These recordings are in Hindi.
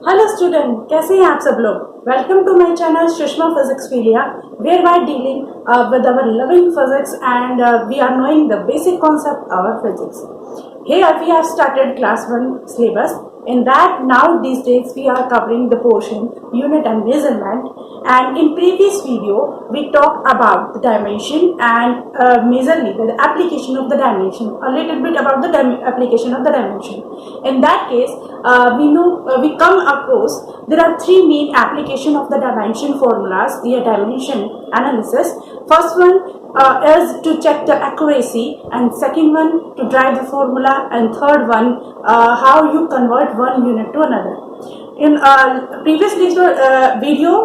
हेलो स्टूडेंट, कैसे हैं आप सब लोग। Welcome to my channel Sushma Physicspedia, where we are dealing with our loving physics and we are knowing the basic concept of physics. Here we have started class 1 syllabus. In that, now these days we are covering the portion unit and measurement, and in previous video we talked about the dimension and majorly the application of the dimension, a little bit about the application of the dimension. In that case, we come across there are three main application of the dimension formulas, the dimension analysis. First one is to check the accuracy, and second one to drive the formula, and third one how you convert one unit to another. In previous video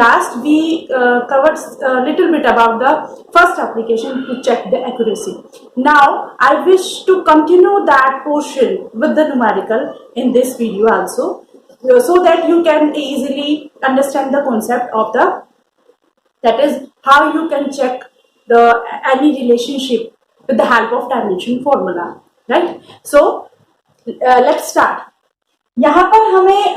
last we covered a little bit about the first application to check the accuracy. Now I wish to continue that portion with the numerical in this video also, so that you can easily understand the concept of the, that is how you can check the any relationship with the help of dimension formula, right? So let's start. यहाँ पर हमें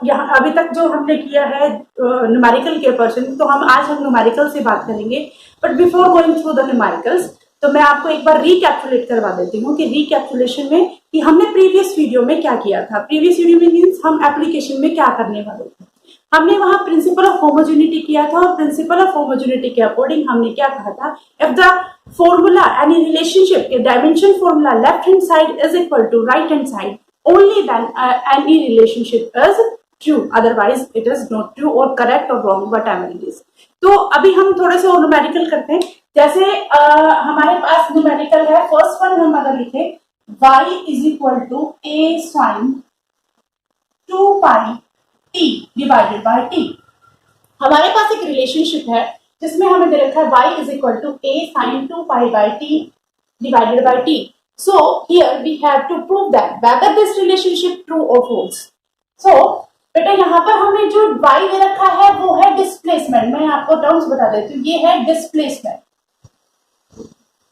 यहाँ अभी तक जो हमने किया है न्यूमेरिकल के पर्सन, तो आज हम न्यूमेरिकल से बात करेंगे. But before going through the numericals, तो मैं आपको एक बार रिकैप्चुलेट करवा देती हूँ कि रिकैप्चुलेशन में कि हमने प्रीवियस वीडियो में क्या किया था. प्रीवियस वीडियो में मीन्स हम एप्लीकेशन में क्या करने वाले थे. हमने वहां प्रिंसिपल ऑफ होमोजेनिटी किया था, और प्रिंसिपल ऑफ होमोजेनिटी के अकॉर्डिंग हमने क्या कहा था, if the formula any relationship dimension formula left hand side is equal to right hand side, only then any relationship is true, otherwise it is not true or correct or wrong, whatever it is. तो अभी हम थोड़े से और न्यूमेरिकल करते हैं. जैसे हमारे पास न्यूमेरिकल है, फर्स्ट वन हम अगर लिखे y is equal to a sin 2 pi t divided by t. हमारे पास एक रिलेशनशिप है जिसमें हमें दे रखा है y is equal to a sin 2 pi by t divided by t. So here we have to prove that whether this relationship true or false. So बेटा यहाँ पर हमें जो y दे रखा है वो है डिस्प्लेसमेंट. मैं आपको टर्म्स बता देती हूँ. ये है डिस्प्लेसमेंट,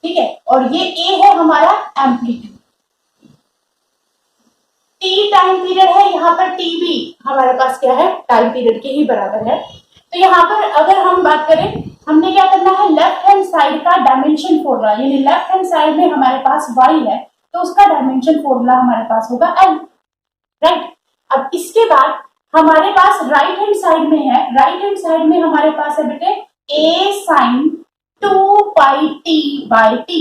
ठीक है, और ये a है हमारा एम्पलीट्यूड. t टाइम पीरियड है, यहाँ पर t भी हमारे पास क्या है, टाइम पीरियड के ही बराबर है. तो यहाँ पर अगर हम बात करें, हमने क्या करना है, लेफ्ट हैंड साइड का डायमेंशन फॉर्मूला, यानी लेफ्ट हैंड साइड में हमारे पास y है तो उसका डायमेंशन फॉर्मूला हमारे पास होगा l, राइट. अब इसके बाद हमारे पास राइट हैंड साइड में है, राइट हैंड साइड में हमारे पास है बेटे a sin 2 pi t by t.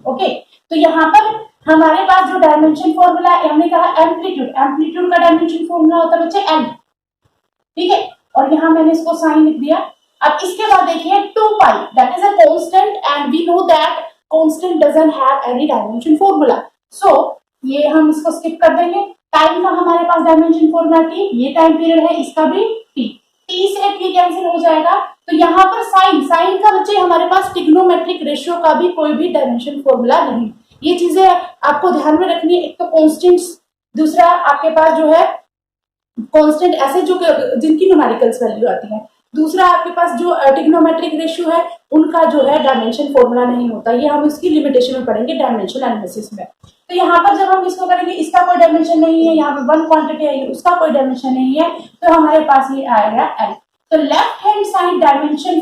Okay, तो यहाँ पर हमारे पास जो डायमेंशन फॉर्मूला है, हमने कहा एम्पलीट्यूड, एम्पलीट्यूड का डायमेंशन फॉर्मूला होता है बच्चे l, ठीक है, और यहाँ मैंने इसको साइन लिख दिया. अब इसके बाद देखिए 2 pi, that is a constant and we know that constant doesn't have any dimension formula. So ये हम इसको स्किप कर देंगे. टाइम का हमारे पास डायमेंशन फॉर्मूला t, ये टाइम पीरियड है, इसका भी t से t कैंसिल हो जाएगा. तो यहाँ पर साइन, साइन का बच्चे हमारे पास ट्रिग्नोमेट्रिक रेशियो का भी कोई भी डायमेंशन फॉर्मूला नहीं. ये चीजें आपको ध्यान में रखनी है. एक तो कांस्टेंट, दूसरा आपके पास जो है कांस्टेंट ऐसे जो जिनकी न्यूमेरिकल्स वैल्यू आती है, दूसरा आपके पास जो ट्रिग्नोमेट्रिक रेशियो है उनका जो है डायमेंशन फॉर्मूला नहीं होता. ये हम इसकी लिमिटेशन में पढ़ेंगे डायमेंशन एनालिसिस में. तो यहाँ पर जब हम इसको करेंगे, इसका कोई डायमेंशन नहीं है, यहाँ पे वन क्वांटिटी है, उसका कोई डायमेंशन नहीं है, तो हमारे पास ये आएगा l. तो left hand side dimension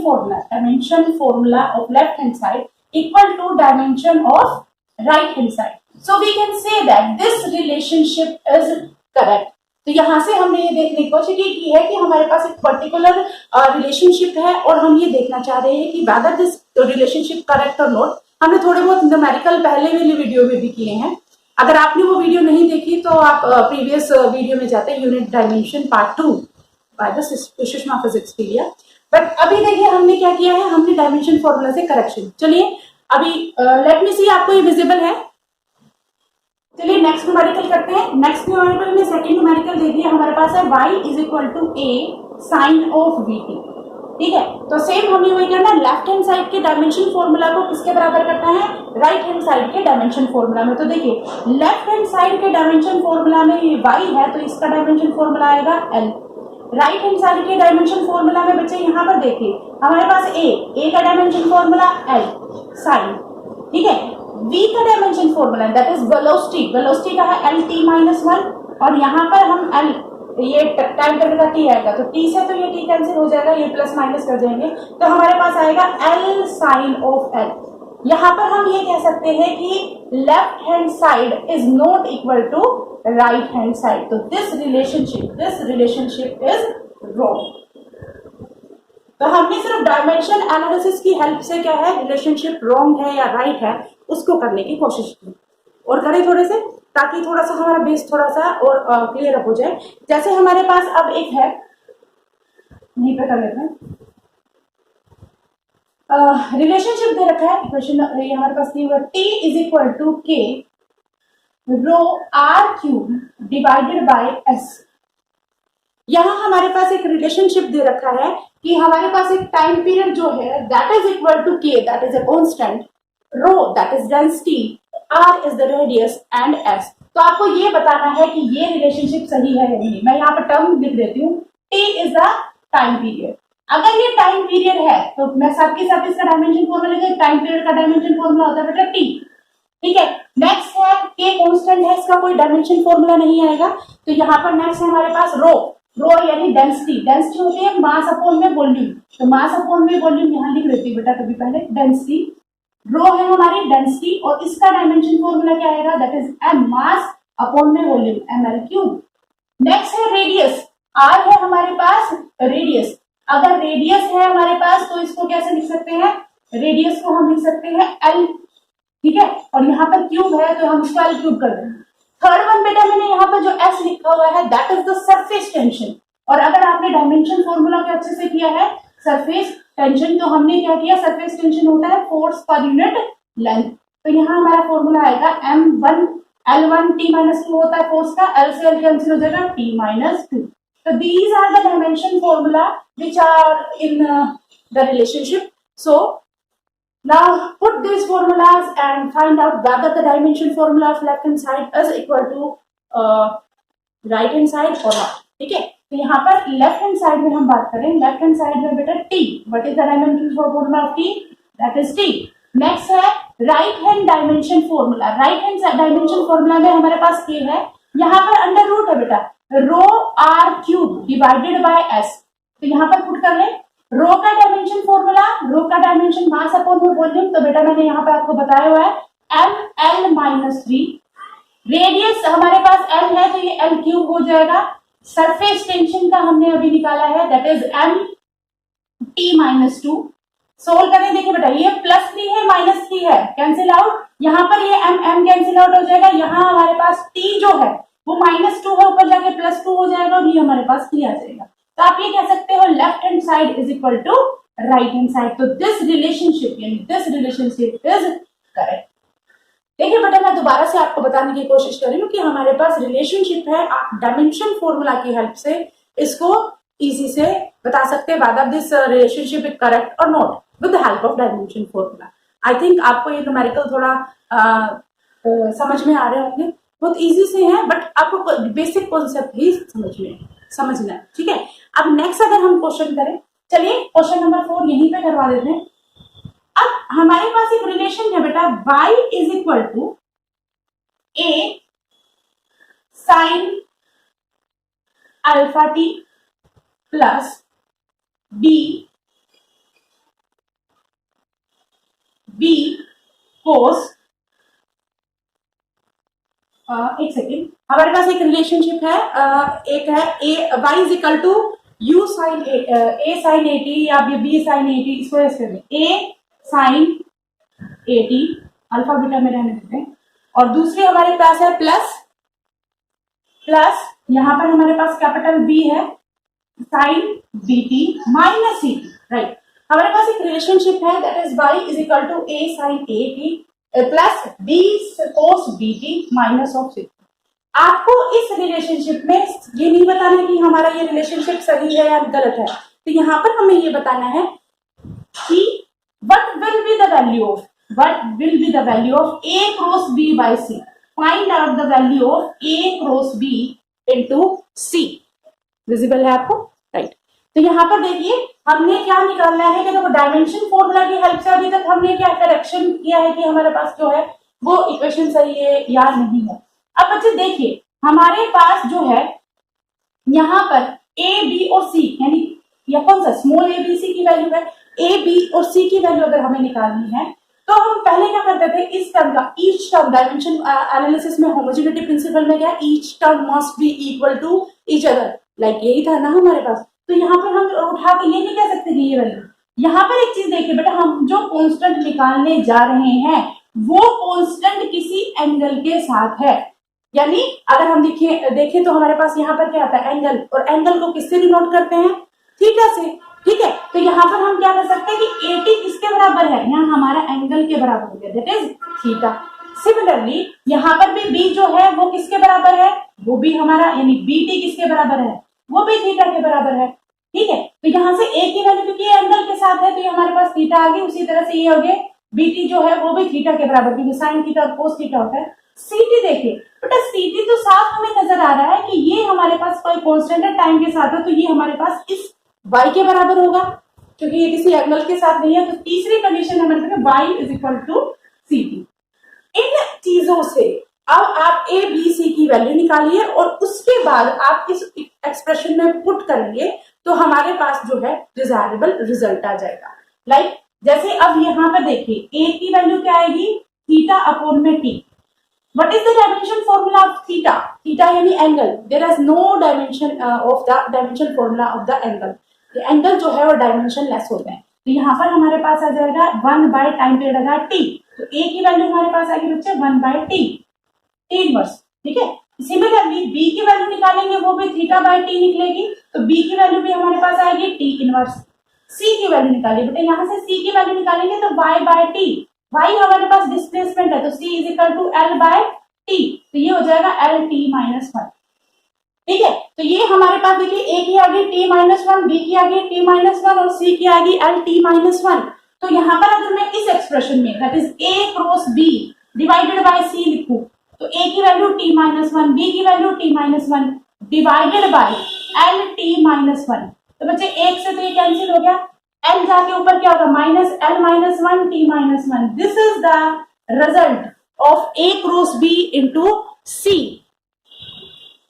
formula of left hand side equal to dimension of right hand side. So we can say that this relationship is correct. तो यहाँ से हमने ये देखने की कोशिश की है कि हमारे पास एक पर्टिकुलर रिलेशनशिप है और हम ये देखना चाह रहे हैं कि वेदर दिस रिलेशनशिप करेक्ट और नॉट. हमने थोड़े बहुत न्यूमेरिकल पहले वाली वीडियो में भी किए हैं. अगर आपने वो वीडियो नहीं देखी तो आप प्रीवियस वीडियो में जाते हैं, unit dimension part 2 by the Sushma Physicspedia. But अभी देखिए हमने क्या किया है, हमने डायमेंशन फॉर्मूला से करेक्शन. चलिए अभी लेट मी सी, आपको ये विजिबल है. चलिए नेक्स्ट न्यूमेरिकल करते हैं. नेक्स्ट न्यूमेरिकल में सेकंड न्यूमेरिकल दे दिया हमारे पास है y is equal to a sine of vt, ठीक है. तो सेम हमें वही करना है, लेफ्ट हैंड साइड के डायमेंशन फॉर्मूला को किसके बराबर करना है, राइट हैंड साइड के डायमेंशन फॉर्मूला में. तो देखिए लेफ्ट हैंड साइड के डायमेंशन फॉर्मूला में ये y है तो इसका डायमेंशन फॉर्मूला आएगा l. राइट हैंड साइड के डायमेंशन फॉर्मूला में बच्चे यहाँ पर देखिए हमारे पास a का डायमेंशन फॉर्मूला l साइन, ठीक है. v का dimension formula that is velocity, velocity का है lt -1, और यहाँ पर हम l ये टाइम पीरियड का टी आएगा, तो टी से तो ये टी कैंसिल हो जाएगा, ये प्लस माइनस कर देंगे, तो हमारे पास आएगा एल साइन ऑफ एल। यहां पर हम ये कह सकते हैं कि left hand side is not equal to right hand side, तो दिस रिलेशनशिप इज रॉन्ग। तो हमने सिर्फ डायमेंशन एनालिसिस की हेल्प से क्या है, रिलेशनशिप रॉन्ग है या राइट है उसको करने की कोशिश की, और करें थोड़े से, ताकि थोड़ा सा हमारा बेस थोड़ा सा और क्लियर अप हो जाए। जैसे हमारे पास अब एक है, यहीं पे कर लेते हैं, रिलेशनशिप दे रखा है, इक्वेशन ये हमारे पास दी हुआ, T is equal to K rho R cube divided by S. यहां हमारे पास एक रिलेशनशिप दे रखा है कि हमारे पास एक टाइम पीरियड जो है that is equal to k, that is a constant, rho that is density, r is the radius and s. तो आपको ये बताना है कि ये रिलेशनशिप सही है या नहीं। मैं यहाँ पर टर्म लिख देती हूँ, T is the time period. अगर ये टाइम पीरियड है तो मैं सबके साथ इसका डायमेंशन फॉर्मूला लिखा, टाइम पीरियड का डायमेंशन फॉर्मूला होता है बेटा टी, ठीक है। नेक्स्ट है के कांस्टेंट है, इसका कोई डायमेंशन फॉर्मूला नहीं आएगा। तो यहाँ पर नेक्स्ट है हमारे पास रो, रो यानी डेंसिटी, डेंसिटी होती है मास अपॉन में वॉल्यूम, तो मास अपॉन में वॉल्यूम यहाँ लिख लेती हूँ बेटा कभी पहले, डेंसिटी, रो है हमारी डेंसिटी, और इसका डायमेंशन फॉर्मूला क्या आएगा, that is m mass upon में वॉल्यूम, ml क्यूब। नेक्स्ट है रेडियस, आर है हमारे पास रेडियस, अगर रेडियस है हमारे पास तो इसको कैसे लिख सकते हैं, रेडियस को हम लिख सकते हैं एल, ठीक है, और यहाँ पर क्यूब है तो हम इसको एल क्यूब कर देंगे। थर्ड वन बेटा मैंने यहाँ पर जो एस लिखा हुआ है that is the surface tension, और अगर आपने डायमेंशन फॉर्मूला को अच्छे से किया है सरफेस टेंशन, तो हमने क्या किया, सरफेस टेंशन होता है फोर्स पर यूनिट लेंथ, तो यहाँ हमारा फॉर्मूला आएगा m1 L1 T माइनस 2 होता है फोर्स का, L से L कैंसिल हो जाएगा T माइनस 2। तो these are the dimension formula which are in the relationship. So now put these formulas and find out whether the dimension formula of left hand side is equal to right hand side or not, ठीक है। तो यहाँ पर लेफ्ट हैंड साइड में हम बात करें, लेफ्ट हैंड साइड में बेटा t, what is the dimension formula of t, that is t। Next है right hand dimension formula, right hand dimension formula में हमारे पास k है, यहाँ पर अंडर रूट है बेटा, rho R cube divided by S, तो यहाँ पर पुट कर ले, रो का डायमेंशन फॉर्मूला, रो का डायमेंशन मास अपॉन वॉल्यूम, तो बेटा मैंने यहाँ पे आपको बताया हुआ है ml माइनस 3, रेडियस हमारे पास l है तो ये l क्यूब हो जाएगा, सरफेस टेंशन का हमने अभी निकाला है that is m t minus 2। Solve करें, देखिए बेटा ये प्लस 3 है माइनस 3 है, कैंसिल आउट, यहाँ पर ये m कैंसिल आउट हो जाएगा, यहाँ हमारे पास t जो है वो माइनस 2 है, ऊपर जाके प्लस 2 हो जाएगा, और ये हमारे पास t आ जाएगा। तो आप ये कह सकते हो left hand side is equal to right hand side, तो दिस रिलेशनशिप यानी दिस रिलेशनशिप इज करेक्ट। देखिए बेटा मैं दोबारा से आपको बताने की कोशिश कर रही हूँ कि हमारे पास रिलेशनशिप है, आप डायमेंशन फॉर्मूला की हेल्प से इसको इजी से बता सकते हैं whether this relationship is correct और not with the help of dimension formula. I think आपको ये न्यूमेरिकल थोड़ा समझ में आ रहे होंगे, बहुत इजी से है, बट आपको बेसिक कॉन्सेप्ट ही समझना है, ठीक है। अब नेक्स्ट अगर हम क्वेश्चन करें, चलिए क्वेश्चन नंबर 4 यहीं पे करवा देते हैं। अब हमारे पास एक रिलेशन है बेटा, y is equal to a sine alpha t plus b cos, एक सेकेंड, हमारे पास एक रिलेशनशिप है, एक है a y is equal to u sine a sine 80 या b साइन 80, इसको ऐसे करें a साइन 80 अल्फा बीटा में रहने देते हैं, और दूसरी हमारे पास है प्लस यहाँ पर हमारे पास कैपिटल B है sine bt minus ct, right. हमारे पास एक रिलेशनशिप है that is y is equal to a sine 80 plus b cos bt minus of ct। आपको इस रिलेशनशिप में ये नहीं बताना कि हमारा ये रिलेशनशिप सही है या गलत है, तो यहाँ पर हमें ये बताना है कि what will be the value of a cross b by c, find out the value of a cross b into c, visible है आपको, राइट। तो यहाँ पर देखिए हमने क्या निकालना है कि देखो डायमेंशन फॉर्मूला की हेल्प से अभी तक हमने क्या करेक्शन किया है कि हमारे पास जो है वो इक्वेशन सही है या नहीं है। अब बच्चे देखिए हमारे पास जो है यहाँ पर ए बी और सी यानी या कौन सा स्मॉल ए बी सी की वैल्यू है, ए बी और सी की वैल्यू अगर हमें निकालनी है तो हम पहले क्या करते थे, इस टर्म का ईच टर्म डायमेंशन एनालिसिस में होमोजेनिटी प्रिंसिपल में क्या, each term must be equal to each other, like यही था ना हमारे पास। तो यहाँ पर हम उठा के ये नहीं कह सकते कि ये वैल्यू, यहाँ पर एक चीज देखिए बेटा, हम जो कांस्टेंट निकालने जा रहे हैं वो कांस्टेंट किसी एंगल के साथ है, यानी अगर हम देखें तो हमारे पास यहाँ पर क्या आता है, एंगल, और एंगल को किससे डिनोट करते हैं, थीटा से, ठीक है। तो यहाँ पर हम क्या कर सकते हैं कि 80 किसके बराबर है, यहाँ हमारा एंगल के बराबर हो गया, दैट इज थीटा। सिमिलरली यहाँ पर भी बी जो है वो किसके बराबर है, वो भी हमारा यानी बीटी किसके बराबर है, वो भी थीटा के बराबर है, ठीक है। तो यहाँ से ए की वैल्यू क्योंकि एंगल के साथ है तो ये हमारे पास थीटा आ गई, उसी तरह से ये हो गए बीटी जो है वो भी थीटा के बराबर, क्योंकि साइन थीटा और कोस थीटा होता है। सीटी देखिए बेटा, सीटी तो साफ हमें नजर आ रहा है कि ये हमारे पास कोई कांस्टेंट है टाइम के साथ है, तो ये हमारे पास इस y के बराबर होगा क्योंकि ये किसी एंगल के साथ नहीं है। तो तीसरी कंडीशन हमारे पास y is equal to C T. इन चीजों से अब आप ए बी सी की वैल्यू निकालिए और उसके बाद आप इस एक्सप्रेशन में पुट करेंगे तो हमारे पास जो है डिजायरेबल रिजल्ट आ जाएगा। लाइक जैसे अब यहाँ पर देखिए ए की वैल्यू क्या आएगी, थीटा अपॉन में T. What is the dimension formula of theta? Theta यानी angle, there is no dimension of the dimension formula of the angle. Angle जो है वो डायमेंशन लेस होते हैं, तो यहाँ पर हमारे पास आ जाएगा 1 बाय टाइम पीरियड आएगा टी, तो ए की वैल्यू हमारे पास आएगी बच्चे 1 बाय टी, टी इनवर्स, ठीक है। सिमिलरली बी की वैल्यू निकालेंगे वो भी थीटा बाय टी निकलेगी, तो बी की वैल्यू भी हमारे पास आएगी टी इनवर्स। सी की वैल्यू निकालिए बेटे, यहाँ से सी की वैल्यू निकालेंगे तो y बाय टी, y हमारे पास डिस्प्लेसमेंट है तो c is equal to l by t, तो ये हो जाएगा एल टी माइनस वन, ठीक है। तो ये हमारे पास देखिए ए की आ गई टी माइनस वन, बी की आ गई टी माइनस वन और सी की आ गई एल टी माइनस वन। तो यहाँ पर अगर मैं इस एक्सप्रेशन में that is A cross B divided by C लिखूं तो ए की value T minus one, B की value T minus one divided by L T minus one, तो बच्चे एक से तो ये कैंसिल हो गया, एल जाके ऊपर क्या होगा minus L minus one T minus one. This is the result of A cross B into C,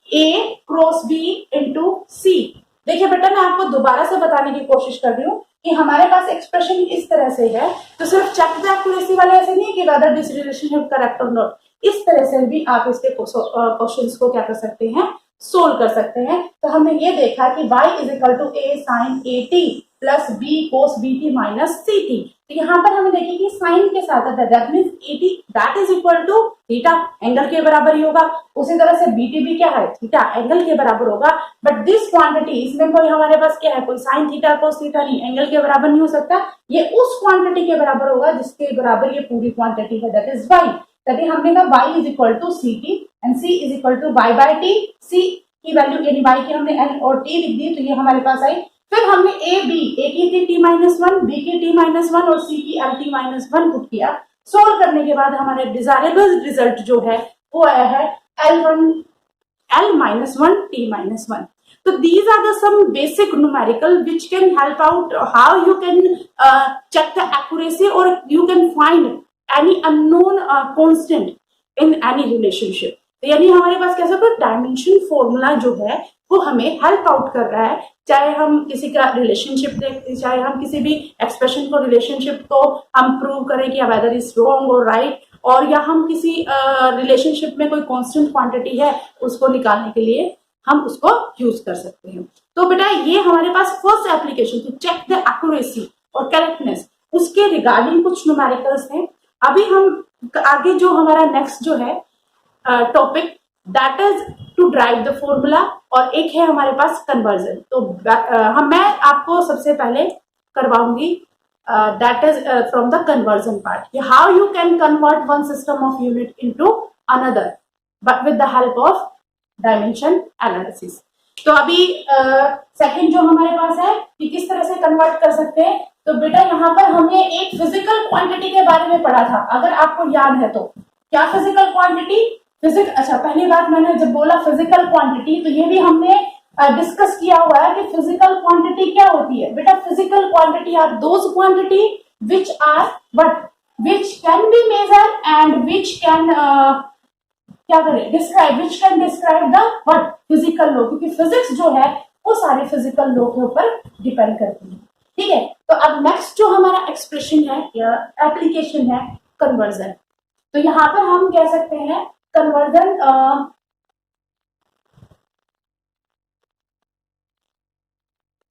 A cross B into C. देखिए बेटा मैं आपको दोबारा से बताने की कोशिश कर रही हूँ कि हमारे पास एक्सप्रेशन इस तरह से है, तो सिर्फ चेक द एक्यूरेसी वाले ऐसे नहीं कि वेदर दिस रिलेशनशिप करेक्ट और नॉट, इस तरह से भी आप इसके क्वेश्चंस को क्या कर सकते हैं, सोल्व कर सकते हैं। तो हमने ये देखा कि y is equal to a sine a t plus b cos b t minus c t. तो यहाँ पर हमें देखिए कि साइन के साथ आता है, that means a t that is equal to theta, angle के बराबर ही होगा। उसी तरह से बी टी भी क्या है, थीटा, एंगल के बराबर होगा। बट दिस क्वांटिटी, इसमें कोई हमारे पास क्या है, कोई साइन थीटा कोस थीटा नहीं, एंगल के बराबर नहीं हो सकता। ये उस क्वांटिटी के बराबर होगा जिसके बराबर ये पूरी क्वांटिटी है, दैट इज वाई। तभी हमने कहा y is equal to C t and c is equal to y by t. c की वैल्यू यानी y की हमने n और t लिख दी, तो ये हमारे पास आई। फिर हमने a b, a की थी t माइनस वन, b की t माइनस वन और c की l t minus one put किया। सोल्व करने के बाद हमारे डिजायरेबल रिजल्ट जो है वो आया है l minus one t minus one. So these are the some basic numerical which can help out how you can check the accuracy or you can find any unknown constant in any relationship। तो यानी हमारे पास कैसा कोई डायमेंशन फॉर्मूला जो है वो हमें हेल्प आउट कर रहा है, चाहे हम किसी का रिलेशनशिप देखते, चाहे हम किसी भी एक्सप्रेशन को रिलेशनशिप को हम प्रूव करें कि वेदर इज रॉन्ग और राइट, और या हम किसी रिलेशनशिप में कोई कांस्टेंट क्वांटिटी है उसको निकालने के लिए हम उसको यूज कर सकते हैं। तो बेटा ये हमारे पास first application to check the accuracy और करेक्टनेस, उसके रिगार्डिंग कुछ न्यूमेरिकल्स हैं। अभी हम आगे जो हमारा नेक्स्ट जो है topic that is to derive the formula, और एक है हमारे पास कन्वर्जन। तो मैं आपको सबसे पहले करवाऊंगी that is from the conversion part, how you can convert one system of unit into another but with the help of dimension analysis. तो अभी सेकंड जो हमारे पास है कि किस तरह से कन्वर्ट कर सकते हैं। तो बेटा यहाँ पर हमने एक फिजिकल क्वांटिटी के बारे में पढ़ा था, अगर आपको याद है तो। क्या फिजिकल क्वांटिटी, अच्छा पहली बात मैंने जब बोला फिजिकल क्वांटिटी तो ये भी हमने डिस्कस किया हुआ है कि फिजिकल क्वांटिटी क्या होती है। बेटा physical quantity are those quantity which are what, which can be measured and which can क्या करें, describe, which can describe the what, physical law, क्योंकि फिजिक्स जो है वो सारे फिजिकल लॉ के ऊपर डिपेंड करती है। ठीक है, तो अब नेक्स्ट जो हमारा एक्सप्रेशन है या एप्लीकेशन है, कन्वर्जन। तो यहाँ पर हम कह सकते हैं कन्वर्जन,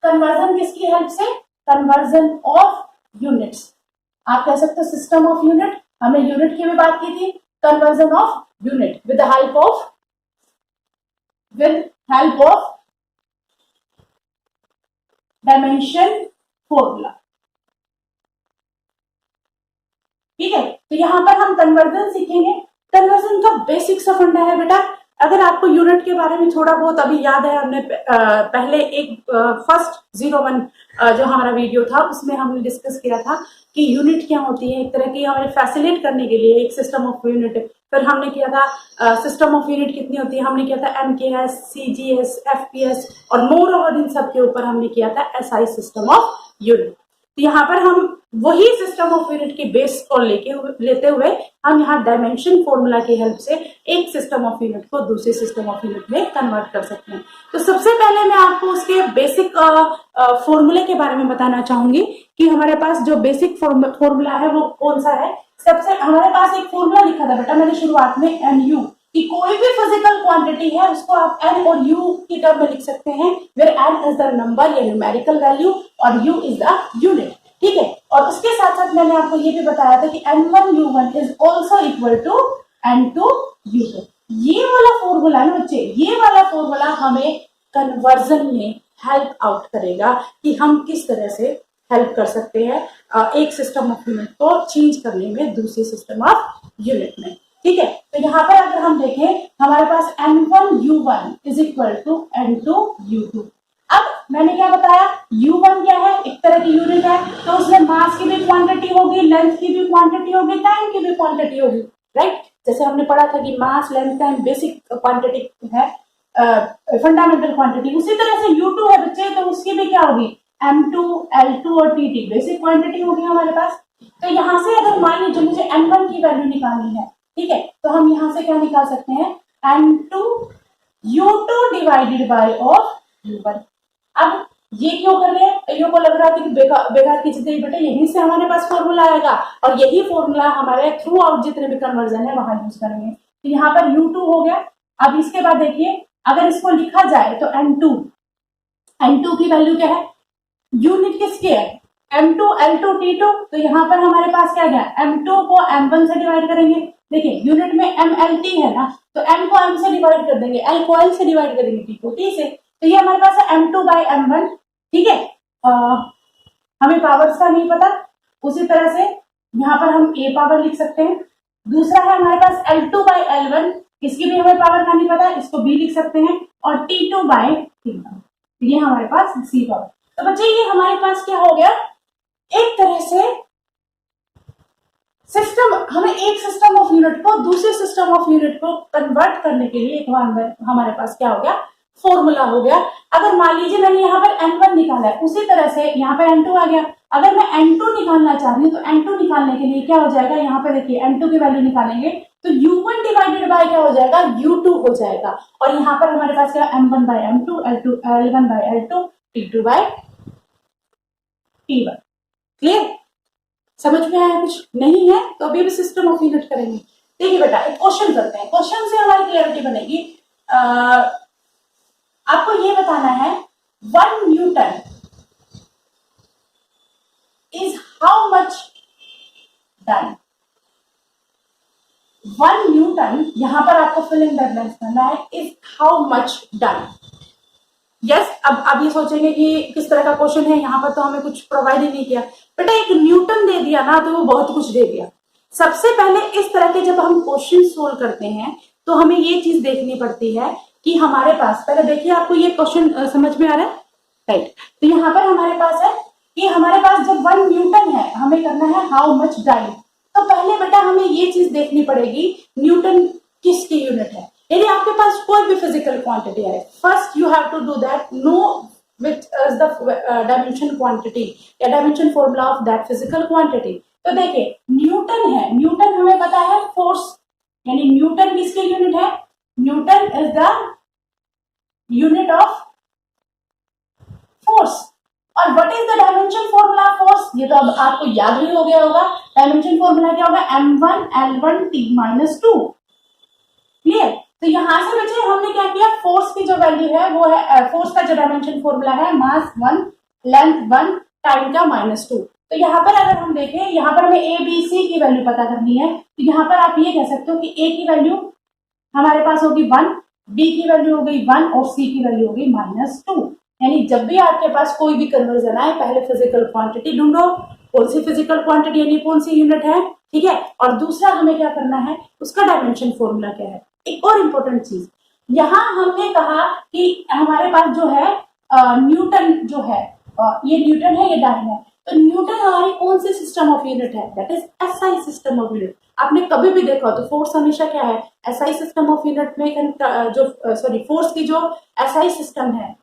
कन्वर्जन किसकी हेल्प से, कन्वर्जन ऑफ यूनिट्स। आप कह सकते हो सिस्टम ऑफ यूनिट, हमने यूनिट की भी बात की थी, conversion of unit with help of, dimension formula. ठीक है, तो यहां पर हम कन्वर्जन सीखेंगे। कन्वर्जन का बेसिक सा फंडा है बेटा, अगर आपको यूनिट के बारे में थोड़ा बहुत अभी याद है, हमने पहले एक फर्स्ट 01 जो हमारा वीडियो था उसमें हमने डिस्कस किया था कि यूनिट क्या होती है, एक तरह की हमें फैसिलिटेट करने के लिए एक सिस्टम ऑफ यूनिट। फिर हमने किया था सिस्टम ऑफ यूनिट कितनी होती है, हमने किया था MKS, CGS, FPS और मोर ओवर इन सब के ऊपर हमने किया था SI सिस्टम ऑफ यूनिट। तो यहाँ पर हम वही सिस्टम ऑफ यूनिट की बेस को लेते हुए हम यहाँ डायमेंशन फॉर्मूला की हेल्प से एक सिस्टम ऑफ यूनिट को दूसरे सिस्टम ऑफ यूनिट में कन्वर्ट कर सकते हैं। तो सबसे पहले मैं आपको उसके बेसिक फॉर्मूले के बारे में बताना चाहूंगी कि हमारे पास जो बेसिक फॉर्मूला है वो कौन सा है। सबसे हमारे पास एक फॉर्मूला लिखा था बेटा मैंने शुरुआत में, NU, कि कोई भी फिजिकल क्वांटिटी है उसको आप N और U की टर्म में लिख सकते हैं, where N is the number या न्यूमेरिकल वैल्यू और U इज द यूनिट। ठीक है, और उसके साथ साथ मैंने आपको ये भी बताया था कि N1U1 is also equal to N2U2। ये वाला फॉर्मूला है ना बच्चे, ये वाला फॉर्मूला हमें कन्वर्जन में हेल्प आउट करेगा कि हम किस तरह से हेल्प कर सकते हैं एक सिस्टम ऑफ यूनिट को चेंज करने में दूसरे सिस्टम ऑफ यूनिट में। ठीक है, तो यहाँ पर अगर हम देखें हमारे पास N1U1 is equal to N2U2। अब मैंने क्या बताया, U1 क्या है, एक तरह की यूनिट है, तो उसमें मास की भी क्वांटिटी होगी, लेंथ की भी क्वांटिटी होगी, टाइम की भी क्वांटिटी होगी, राइट। जैसे हमने पढ़ा था कि मास, लेंथ, टाइम बेसिक क्वांटिटी है, फंडामेंटल क्वांटिटी। उसी तरह से U2 है बच्चे, तो उसकी भी क्या होगी, M2, L2 और TT बेसिक क्वांटिटी होगी हमारे पास। तो यहाँ से अगर मान लीजिए मुझे N1 की वैल्यू निकालनी है, ठीक है, तो हम यहाँ से क्या निकाल सकते हैं, N2U2 divided by of U1। अब ये क्यों कर रहे हैं, कईयों को लग रहा है कि बेकार की चीजें बेटा, यहीं से हमारे पास फॉर्मूला आएगा और यही फॉर्मूला हमारे थ्रू आउट जितने भी कन्वर्जन है वहां यूज करेंगे। तो यहाँ पर U2 हो गया। अब इसके बाद देखिए अगर इसको लिखा जाए तो N2 की वैल्यू क्या है, यूनिट किसकी है, M2, L2, T2। तो यहाँ पर हमारे पास क्या गया, M2 को M1 से डिवाइड करेंगे। देखिए यूनिट में MLT है ना, तो M को M से डिवाइड कर देंगे, L को L से डिवाइड करेंगे, T को T से। तो ये हमारे पास है M2 by M1। ठीक है, हमें पावर्स का नहीं पता, उसी तरह से यहाँ पर हम A पावर लिख सकते हैं। दूसरा है हमारे पास L2 by L1, इसकी भी हमें पावर का नहीं पता, इसको B लिख सकते हैं। और T2 by T1, ये हमारे पास C पावर। तो बच्चे ये हमारे पास क्या हो गया, एक तरह से सिस्टम, हमें एक सिस्टम ऑफ यूनिट को दूसरे सिस्टम ऑफ यूनिट को कन्वर्ट करने के लिए एक हमारे पास क्या हो गया, फॉर्मूला हो गया। अगर मान लीजिए मैंने यहाँ पर N1 निकाला है, उसी तरह से यहाँ पर N2 आ गया। अगर मैं N2 निकालना चाह रही हूँ तो N2 निकालने के लिए क्या हो जाएगा, यहाँ पे देखिए N2 की वैल्यू निकालेंगे तो U1 डिवाइडेड बाय क्या हो जाएगा, U2 हो जाएगा। और यहाँ पर हमारे पास क्या, M1 by M2, L1 by L2, T2 by T1। Clear, समझ में आया, कुछ नहीं है तो अभी भी सिस्टम ऑफ यूनिट करेंगे। देखिए बेटा एक क्वेश्चन करते हैं, क्वेश्चन से हमारी क्लियरिटी बनेगी। आपको ये बताना है 1 newton is how much done. 1 Newton, यहां पर आपको फिल इन द ब्लैंक्स करना है, is how much done. Yes, अब ये सोचेंगे कि किस तरह का क्वेश्चन है, यहाँ पर तो हमें कुछ प्रोवाइड ही नहीं किया। बेटा एक न्यूटन दे दिया ना तो वो बहुत कुछ दे दिया। सबसे पहले इस तरह के जब हम क्वेश्चन सोल्व करते हैं तो हमें ये चीज देखनी पड़ती है कि हमारे पास, पहले देखिए आपको ये क्वेश्चन समझ में आ रहा है, राइट। तो यहाँ पर हमारे पास है कि हमारे पास जब 1 न्यूटन है, हमें करना है हाउ मच डाइन। तो पहले बेटा हमें ये चीज देखनी पड़ेगी न्यूटन किसकी यूनिट है। यदि आपके पास कोई भी फिजिकल क्वांटिटी है, first you have to do that, no which is the dimension quantity या dimension formula of that physical quantity। तो देखिए न्यूटन है, न्यूटन हमें पता है फोर्स यानी न्यूटन किसके यूनिट है? Newton is the unit of force. और what is the dimension formula of force? ये तो अब आपको याद भी हो गया होगा। डायमेंशन फॉर्मूला क्या होगा? m1l1t-2। क्लियर? तो यहां से बच्चे हमने क्या किया, फोर्स की जो वैल्यू है वो है, फोर्स का जो डायमेंशन फॉर्मूला है मास 1 लेंथ 1 टाइम का -2। तो यहाँ पर अगर हम देखें, यहाँ पर हमें ए बी सी की वैल्यू पता करनी है। तो यहाँ पर आप ये कह सकते हो कि ए की वैल्यू हमारे पास होगी 1, बी की वैल्यू हो गई 1 और सी की वैल्यू हो गई -2। यानी जब भी आपके पास कोई भी कन्वर्जन आए, पहले फिजिकल क्वांटिटी ढूंढो, कौन सी फिजिकल क्वांटिटी यानी कौन सी यूनिट है, ठीक है। और दूसरा हमें क्या करना है, उसका डायमेंशन फॉर्मूला क्या है। एक और इम्पोर्टेंट चीज, यहाँ हमने कहा कि हमारे पास जो है न्यूटन जो है, ये न्यूटन है, ये डाइन है। तो न्यूटन हमारी कौन सी सिस्टम ऑफ यूनिट है? That is SI system of unit. आपने कभी भी देखा हो तो फोर्स हमेशा क्या है, एसआई सिस्टम ऑफ यूनिट में जो सॉरी फोर्स की जो एसआई सिस्टम है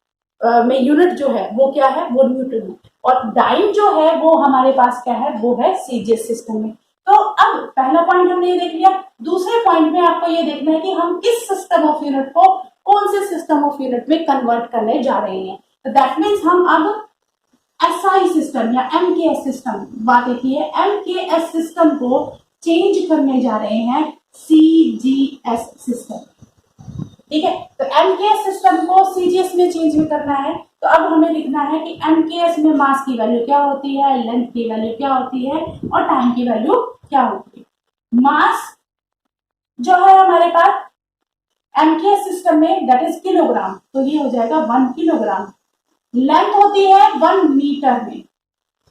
में यूनिट जो है वो क्या है, वो न्यूटन है। और डाइन जो है वो हमारे पास क्या है, वो है सीजीएस सिस्टम में। तो अब पहला पॉइंट हमने ये देख लिया। दूसरे पॉइंट में आपको ये देखना है कि हम किस सिस्टम ऑफ यूनिट को कौन से सिस्टम ऑफ यूनिट में कन्वर्ट करने जा रहे हैं। तो दैट मीन्स हम अब एसआई सिस्टम या एमकेएस सिस्टम, बात एक ही है, एमकेएस सिस्टम को चेंज करने जा रहे हैं सीजीएस सिस्टम। ठीक है, तो एमकेएस सिस्टम को सीजीएस में चेंज में करना है। तो अब हमें लिखना है कि एमकेएस में मास की वैल्यू क्या होती है, लेंथ की वैल्यू क्या होती है और टाइम की वैल्यू क्या होती है। मास जो है हमारे पास एमकेएस सिस्टम में दैट इज किलोग्राम, तो ये हो जाएगा 1 किलोग्राम। लेंथ होती है 1 मीटर में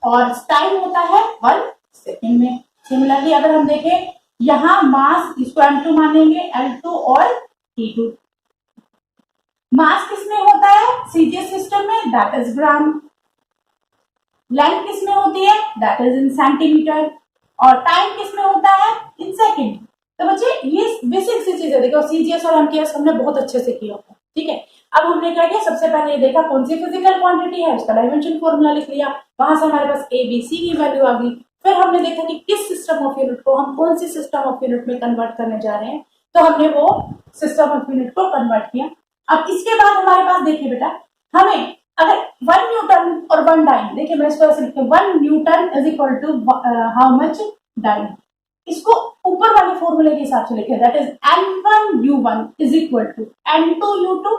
और टाइम होता है 1 सेकेंड में। सिमिलरली अगर हम देखें यहां मास, इसको m2 मानेंगे, L2 और T2। मास किसमें होता है सीजीएस सिस्टम में, दैट इज ग्राम। लेंथ किसमें होती है, दैट इज इन सेंटीमीटर। और टाइम किसमें होता है, इन सेकेंड। तो बच्चे ये बेसिक सी चीजें देखो, सीजीएस और एमकेएस हमने बहुत अच्छे से किया होगा। ठीक है, अब हमने क्या किया, सबसे पहले ये देखा कौन सी फिजिकल क्वांटिटी है, उसका डायमेंशन फॉर्मूला लिख लिया, वहां से हमारे पास ए बी सी की वैल्यू आ गई। फिर हमने देखा कि किस सिस्टम ऑफ यूनिट को हम कौन सी सिस्टम ऑफ यूनिट में कन्वर्ट करने जा रहे हैं, तो हमने वो सिस्टम ऑफ यूनिट को कन्वर्ट किया। अब इसके बाद हमारे पास देखिए बेटा, हमें अगर 1 न्यूटन और 1 डाइन, देखिए मैं इसको ऐसे लिखती हूँ, 1 newton is equal to how much dyne. इसको ऊपर वाले फॉर्मूले के हिसाब से लिखे, that is N1U1 is equal to N2U2।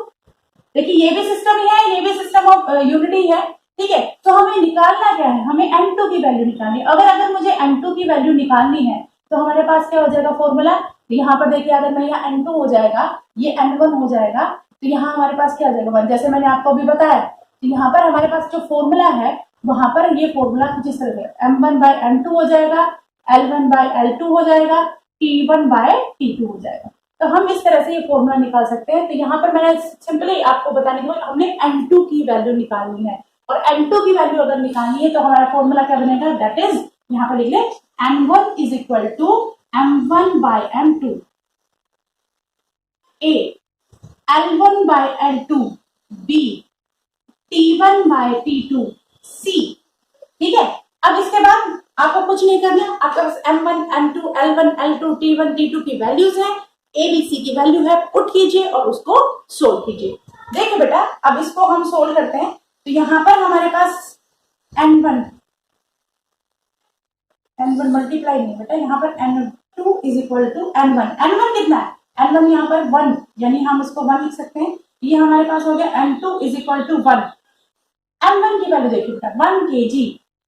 देखिए ये भी सिस्टम ही है, ये भी सिस्टम ऑफ यूनिट ही है। ठीक है, तो हमें निकालना क्या है, हमें N2 की वैल्यू निकालनी है। अगर मुझे N2 की वैल्यू निकालनी है तो हमारे पास क्या हो जाएगा फॉर्मूला, तो यहाँ पर देखिए अगर मैं यहाँ N2 हो जाएगा, ये N1 हो जाएगा, तो यहाँ हमारे पास क्या हो जाएगा 1। जैसे मैंने आपको अभी बताया, तो यहाँ पर हमारे पास जो फॉर्मूला है वहां पर ये फॉर्मूला कुछ इस तरह है, M1/N2 हो जाएगा, L1/L2 हो जाएगा, T1/T2 हो जाएगा। तो हम इस तरह से ये फॉर्मूला निकाल सकते हैं। तो यहाँ पर मैंने सिंपली आपको बताने के बाद हमने N2 की वैल्यू निकालनी है, और N2 की वैल्यू अगर निकालनी है तो हमारा फॉर्मूला क्या बनेगा, दैट इज, यहाँ पर लिख ले, N1 is equal to M1/M2, A L1/L2, B T1/T2, C। ठीक है, अब इसके बाद आपको कुछ नहीं करना, आपके पास M1 M2 L1 L2 T1 T2 की वैल्यूज है, ABC की वैल्यू है, पुट कीजिए और उसको सोल्व कीजिए। देखिए बेटा, अब इसको हम सोल्व करते हैं। तो यहां पर हमारे पास N1 मल्टीप्लाई नहीं बेटा, यहाँ पर N2 is equal to N1 कितना है, N1 यहाँ पर 1, यानी हम इसको 1 लिख सकते हैं। ये हमारे पास हो गया N2 is equal to 1। M1 की वैल्यू देखिए बेटा, 1 kg,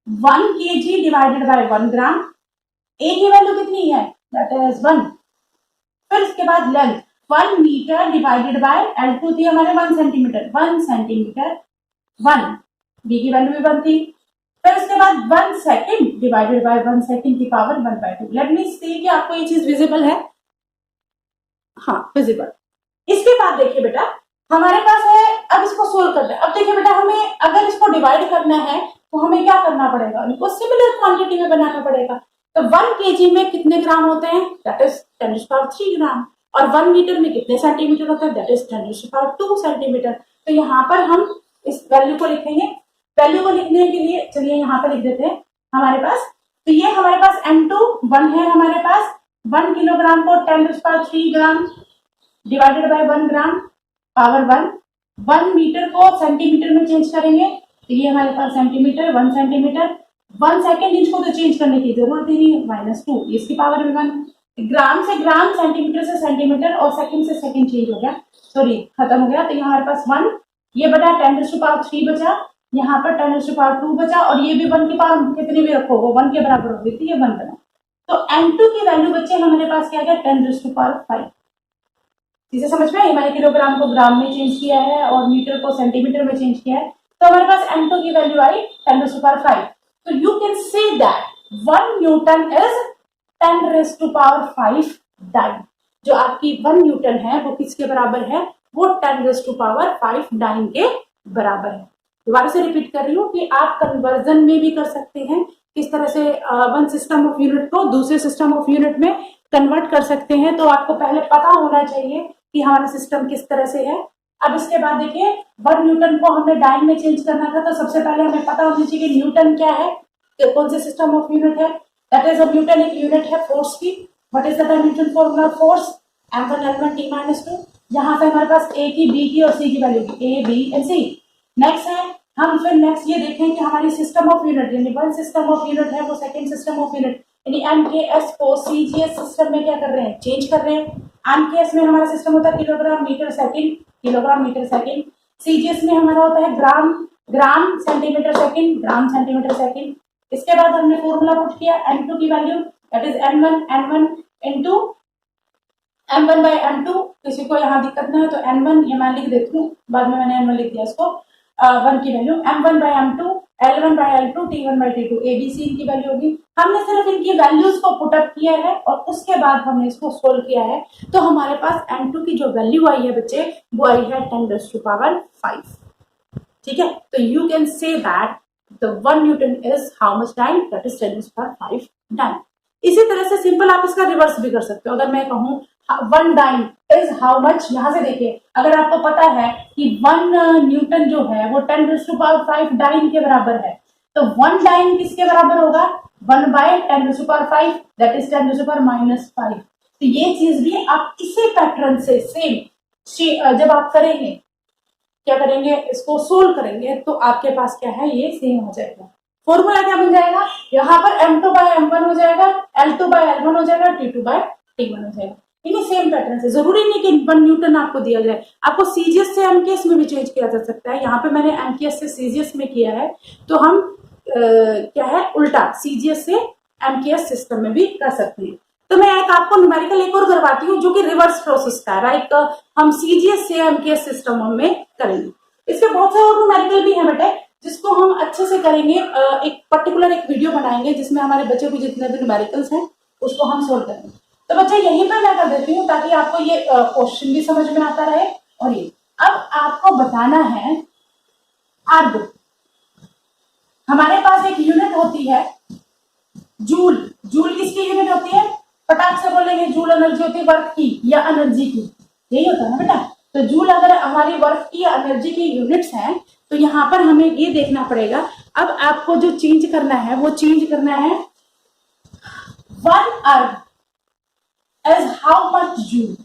1 kg divided by 1 gram. A की वैल्यू कितनी है, दैट इज 1। फिर इसके बाद length 1 metre divided by L2 थी हमारे 1 सेंटीमीटर, 1 सेंटीमीटर 1, B की वैल्यू भी 1 थी। फिर इसके बाद 1 सेकेंड डिवाइडेड बाय 1 सेकेंड की पावर 1/2। लेट मी सी कि आपको ये चीज विजिबल है, हाँ विजिबल। इसके बाद देखिए बेटा हमारे पास है, अब इसको सोल्व करना है। अब देखिए बेटा, हमें अगर इसको डिवाइड करना है तो हमें क्या करना पड़ेगा, इनको सिमिलर क्वांटिटी में बनाना पड़ेगा। तो 1 kg में कितने ग्राम होते हैं, दैट इज 10⁻³ ग्राम। और 1 मीटर में कितने सेंटीमीटर होता है, दैट इज 10⁻² सेंटीमीटर। तो यहाँ पर हम इस वैल्यू को लिखेंगे। वैल्यू को लिखने के लिए चलिए यहाँ पर लिख देते हैं हमारे पास। तो ये हमारे पास N2 1 है हमारे पास, 1 किलोग्राम को 10⁻³ gram divided by 1 gram power 1। 1 metre को सेंटीमीटर में चेंज करेंगे तो ये हमारे पास सेंटीमीटर, 1 सेंटीमीटर। 1 सेकेंड इंच को तो चेंज करने की जरूरत ही नहीं है, -2 इसकी पावर भी 1। ग्राम से ग्राम, सेंटीमीटर से सेंटीमीटर और सेकंड से सेकंड चेंज हो गया, सॉरी खत्म हो गया। तो यहाँ हमारे पास 1 ये बटा 10⁻³ बचा, यहाँ पर 10⁻² बचा, और ये भी 1 की पावर कितनी भी रखो वो 1 के बराबर होगी, तो ये 1 बना। तो N2 की वैल्यू बच्चे हमारे पास क्या गया, 10⁵ इसे समझ में, मैंने किलोग्राम को ग्राम में चेंज किया है और मीटर को सेंटीमीटर में चेंज किया है, तो हमारे पास N2 की वैल्यू आई 10⁵। तो you can say that 1 newton is 10⁵ dyne. जो आपकी 1 न्यूटन है वो किसके बराबर है, वो 10⁵ डाइन के बराबर है। दोबारा से रिपीट कर रही हूँ कि आप कन्वर्जन में भी कर सकते हैं, किस तरह से वन सिस्टम ऑफ यूनिट को दूसरे सिस्टम ऑफ यूनिट में कन्वर्ट कर सकते हैं। तो आपको पहले पता होना चाहिए कि हमारा सिस्टम किस तरह से है। अब इसके बाद देखिए 1 न्यूटन को हमने डाइन में चेंज करना था, तो सबसे पहले हमें पता होना चाहिए कि न्यूटन क्या है, कौन से सिस्टम ऑफ यूनिट है। दैट इज न्यूटन एक यूनिट है फोर्स की। What is the dimension formula force, m1 l1 t-2। यहाँ से हमारे पास a की, b की और c की value a, b and c। Next है हम फिर नेक्स्ट ये देखें कि हमारी सिस्टम ऑफ यूनिट यानी वन सिस्टम ऑफ यूनिट है वो सेकंड सिस्टम ऑफ यूनिट यानी MKS को CGS सिस्टम में क्या कर रहे हैं, चेंज कर रहे हैं। MKS में हमारा सिस्टम होता है kilogram metre second, kilogram metre second. CGS में हमारा होता है gram, gram centimetre second, gram centimetre second. इसके बाद हमने फॉर्मूला पुट किया N2 की value, that is N1 into M1 by M2। किसी को यहाँ दिक्कत ना है तो N1 ये मैं लिख देती हूँ, बाद में मैंने N1 लिख दिया इसको। 1 की value M1 by M2, L1 by L2, T1 by T2, ABC इनकी वैल्यू होगी। हमने सिर्फ इनकी वैल्यूज को पुटअप किया है और उसके बाद हमने इसको सोल्व किया है, तो हमारे पास N2 की जो वैल्यू आई है बच्चे वो आई है 10⁵. ठीक है, तो you can say that the 1 newton is how much dyne, that is 10⁵ dyne. इसी तरह से सिंपल आप इसका रिवर्स भी कर सकते हो। अगर मैं कहूँ 1 डाइन इज हाउ मच, यहां से देखिए अगर आपको पता है कि 1 न्यूटन जो है वो 10⁵ डाइन के बराबर है, तो 1 डाइन किसके बराबर होगा, 1 बाय 10⁵, दैट इज 10⁻⁵। तो ये चीज भी आप इसी पैटर्न से सेम जब आप करेंगे, क्या करेंगे, इसको सोल्व करेंगे तो आपके पास क्या है, ये सेम हो जाएगा। फॉर्मूला क्या बन जाएगा, यहाँ पर M2 बाय M1 हो जाएगा, L2 बाय L1 हो जाएगा, T2 बाय T1 हो जाएगा। इन्हीं सेम पैटर्न से, जरूरी नहीं कि 1 न्यूटन आपको दिया जाए, आपको CGS से MKS में भी चेंज किया जा सकता है। यहाँ पे मैंने MKS से CGS में किया है, तो हम क्या है उल्टा CGS से MKS सिस्टम में भी कर सकते हैं। तो मैं आपको न्यूमेरिकल एक और करवाती हूँ जो कि रिवर्स प्रोसेस का, राइट, हम CGS से MKS सिस्टम में करेंगे। इसके बहुत सारे और न्यूमेरिकल भी है बेटे, जिसको हम अच्छे से करेंगे। एक पर्टिकुलर एक वीडियो बनाएंगे जिसमें हमारे बच्चे को जितने भी न्यूमेरिकल्स हैं उसको हम सोल्व करेंगे। तो बच्चे यहीं पर मैं कर देती हूँ ताकि आपको ये क्वेश्चन भी समझ में आता रहे। और ये अब आपको बताना है अर्ग। हमारे पास एक यूनिट होती है जूल। जूल किसकी यूनिट होती है, फटाक से बोलेंगे जूल एनर्जी होती है वर्क की या एनर्जी की, यही होता है ना बेटा। तो जूल अगर हमारी वर्क की या एनर्जी की यूनिट्स हैं तो यहाँ पर हमें ये देखना पड़ेगा। अब आपको जो चेंज करना है वो चेंज करना है 1 अर्ग as how much joule,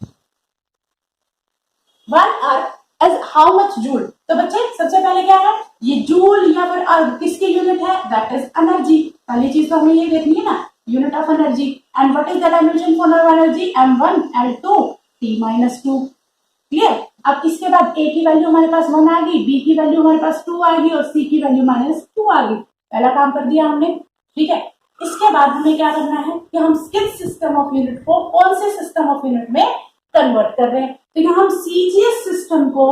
1 अर्ग as how much joule। तो बच्चे सबसे पहले क्या है, ये जूल या फिर अर्ग किसकी यूनिट है, दैट इज एनर्जी। पहली चीज तो हमें ये देखनी है ना, unit of energy. And what is the dimension for energy, M1 L2 T-2। Clear. अब इसके बाद A की वैल्यू हमारे पास 1 आ गई, B की वैल्यू हमारे पास 2 आ गई और C की वैल्यू -2 आ गई। पहला काम कर दिया हमने, ठीक है। इसके बाद हमें क्या करना है कि हम किस सिस्टम ऑफ यूनिट को कौन से सिस्टम ऑफ यूनिट में कन्वर्ट कर रहे हैं। तो यहाँ हम CGS सिस्टम को